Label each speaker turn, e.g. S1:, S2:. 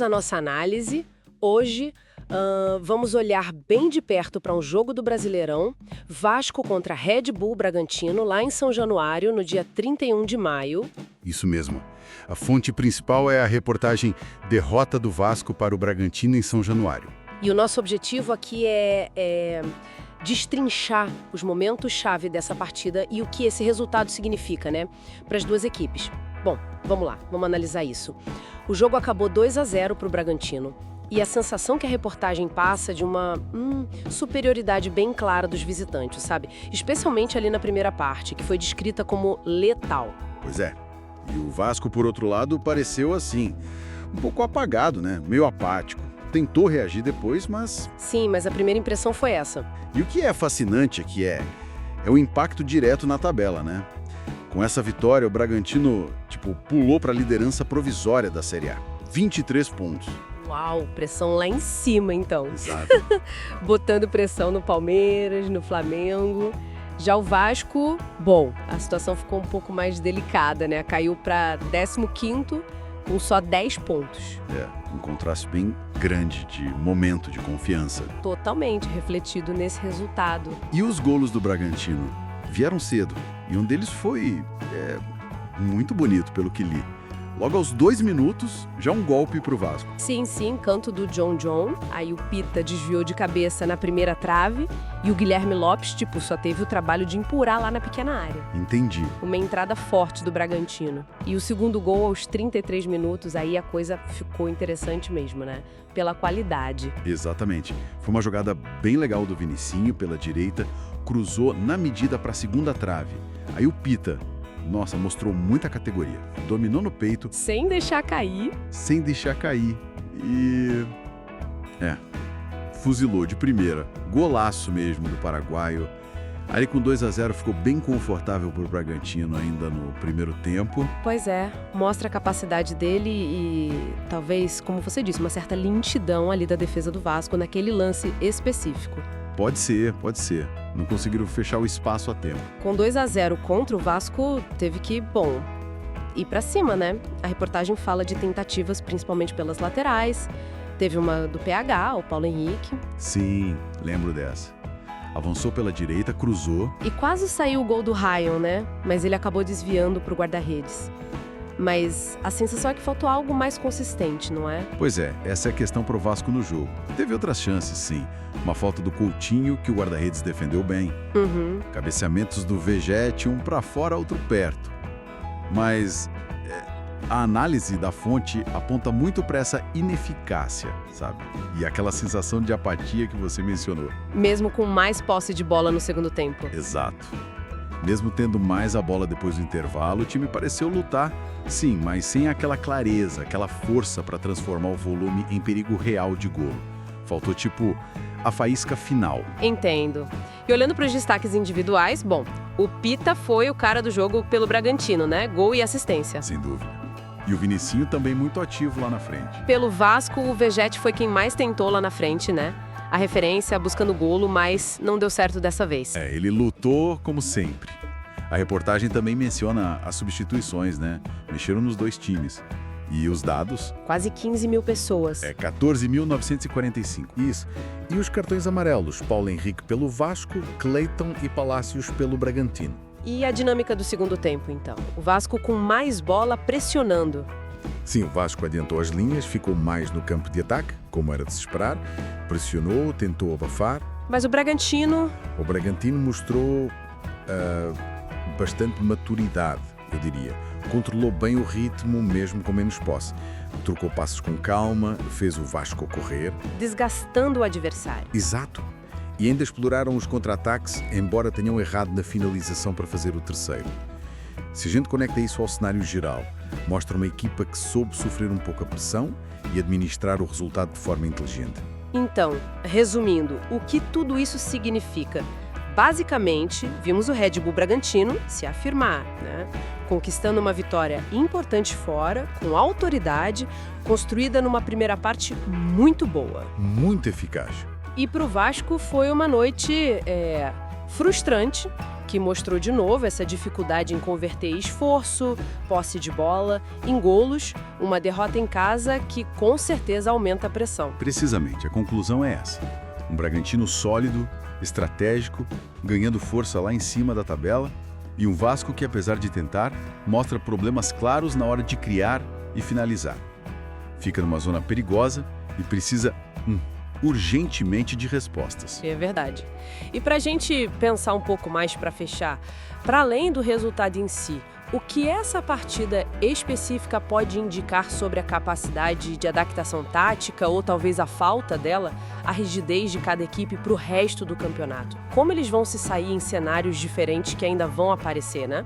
S1: a nossa análise. Hoje, vamos olhar bem de perto para um jogo do Brasileirão, Vasco contra Red Bull Bragantino, lá em São Januário, no dia 31 de maio.
S2: Isso mesmo. A fonte principal é a reportagem Derrota do Vasco para o Bragantino em São Januário.
S1: E o nosso objetivo aqui é destrinchar os momentos-chave dessa partida e o que esse resultado significa, né, para as duas equipes. Bom, vamos lá, vamos analisar isso. O jogo acabou 2-0 para o Bragantino. E a sensação que a reportagem passa de uma superioridade bem clara dos visitantes, sabe? Especialmente ali na primeira parte, que foi descrita como letal.
S2: Pois é. E o Vasco, por outro lado, pareceu assim, um pouco apagado, né? Meio apático. Tentou reagir depois, mas...
S1: Sim, mas a primeira impressão foi essa.
S2: E o que é fascinante aqui é o impacto direto na tabela, né? Com essa vitória, o Bragantino, pulou para a liderança provisória da Série A. 23 pontos.
S1: Uau, pressão lá em cima, então.
S2: Exato.
S1: Botando pressão no Palmeiras, no Flamengo. Já o Vasco, bom, a situação ficou um pouco mais delicada, né? Caiu para 15º com só 10 pontos.
S2: Um contraste bem grande de momento de confiança.
S1: Totalmente refletido nesse resultado.
S2: E os golos do Bragantino vieram cedo. E um deles foi muito bonito, pelo que li. Logo aos 2 minutos, já um golpe pro Vasco.
S1: Sim, canto do John. Aí o Pita desviou de cabeça na primeira trave e o Guilherme Lopes, só teve o trabalho de empurrar lá na pequena área.
S2: Entendi.
S1: Uma entrada forte do Bragantino. E o segundo gol aos 33 minutos, aí a coisa ficou interessante mesmo, né? Pela qualidade.
S2: Exatamente. Foi uma jogada bem legal do Vinicinho pela direita, cruzou na medida pra segunda trave. Aí o Pita... Nossa, mostrou muita categoria. Dominou no peito.
S1: Sem deixar cair.
S2: E... fuzilou de primeira. Golaço mesmo do paraguaio. Ali com 2-0 ficou bem confortável pro Bragantino ainda no primeiro tempo.
S1: Pois é, mostra a capacidade dele e talvez, como você disse, uma certa lentidão ali da defesa do Vasco naquele lance específico.
S2: Pode ser. Não conseguiram fechar o espaço a tempo.
S1: Com 2-0 contra o Vasco, teve que, ir pra cima, né? A reportagem fala de tentativas, principalmente pelas laterais. Teve uma do PH, o Paulo Henrique.
S2: Sim, lembro dessa. Avançou pela direita, cruzou.
S1: E quase saiu o gol do Ryan, né? Mas ele acabou desviando pro guarda-redes. Mas a sensação é que faltou algo mais consistente, não é?
S2: Pois é, essa é a questão pro Vasco no jogo. Teve outras chances, sim. Uma falta do Coutinho, que o guarda-redes defendeu bem. Cabeceamentos do Vegete, um pra fora, outro perto. Mas a análise da fonte aponta muito para essa ineficácia, sabe? E aquela sensação de apatia que você mencionou.
S1: Mesmo com mais posse de bola no segundo tempo.
S2: Exato. Mesmo tendo mais a bola depois do intervalo, o time pareceu lutar, sim, mas sem aquela clareza, aquela força para transformar o volume em perigo real de golo. Faltou, a faísca final.
S1: Entendo. E olhando para os destaques individuais, o Pita foi o cara do jogo pelo Bragantino, né? Gol e assistência.
S2: Sem dúvida. E o Vinicinho também muito ativo lá na frente.
S1: Pelo Vasco, o Vegete foi quem mais tentou lá na frente, né? A referência buscando golo, mas não deu certo dessa vez.
S2: Ele lutou como sempre. A reportagem também menciona as substituições, né? Mexeram nos dois times. E os dados?
S1: Quase 15 mil pessoas.
S2: 14.945.
S3: Isso. E os cartões amarelos? Paulo Henrique pelo Vasco, Cleiton e Palácios pelo Bragantino.
S1: E a dinâmica do segundo tempo, então? O Vasco com mais bola pressionando.
S3: Sim, o Vasco adiantou as linhas, ficou mais no campo de ataque, como era de se esperar. Pressionou, tentou abafar.
S1: Mas o Bragantino...
S3: O Bragantino mostrou bastante maturidade, eu diria. Controlou bem o ritmo, mesmo com menos posse. Trocou passos com calma, fez o Vasco correr.
S1: Desgastando o adversário.
S3: Exato. E ainda exploraram os contra-ataques, embora tenham errado na finalização para fazer o terceiro. Se a gente conecta isso ao cenário geral, mostra uma equipa que soube sofrer um pouco a pressão e administrar o resultado de forma inteligente.
S1: Então, resumindo, o que tudo isso significa? Basicamente, vimos o Red Bull Bragantino se afirmar, né? Conquistando uma vitória importante fora, com autoridade, construída numa primeira parte muito boa.
S3: Muito eficaz.
S1: E para o Vasco foi uma noite frustrante, que mostrou de novo essa dificuldade em converter esforço, posse de bola, em golos, uma derrota em casa que com certeza aumenta a pressão.
S2: Precisamente, a conclusão é essa. Um Bragantino sólido, estratégico, ganhando força lá em cima da tabela, e um Vasco que, apesar de tentar, mostra problemas claros na hora de criar e finalizar. Fica numa zona perigosa e precisa urgentemente de respostas.
S1: É verdade. E para a gente pensar um pouco mais para fechar, para além do resultado em si, o que essa partida específica pode indicar sobre a capacidade de adaptação tática ou talvez a falta dela, a rigidez de cada equipe para o resto do campeonato? Como eles vão se sair em cenários diferentes que ainda vão aparecer, né?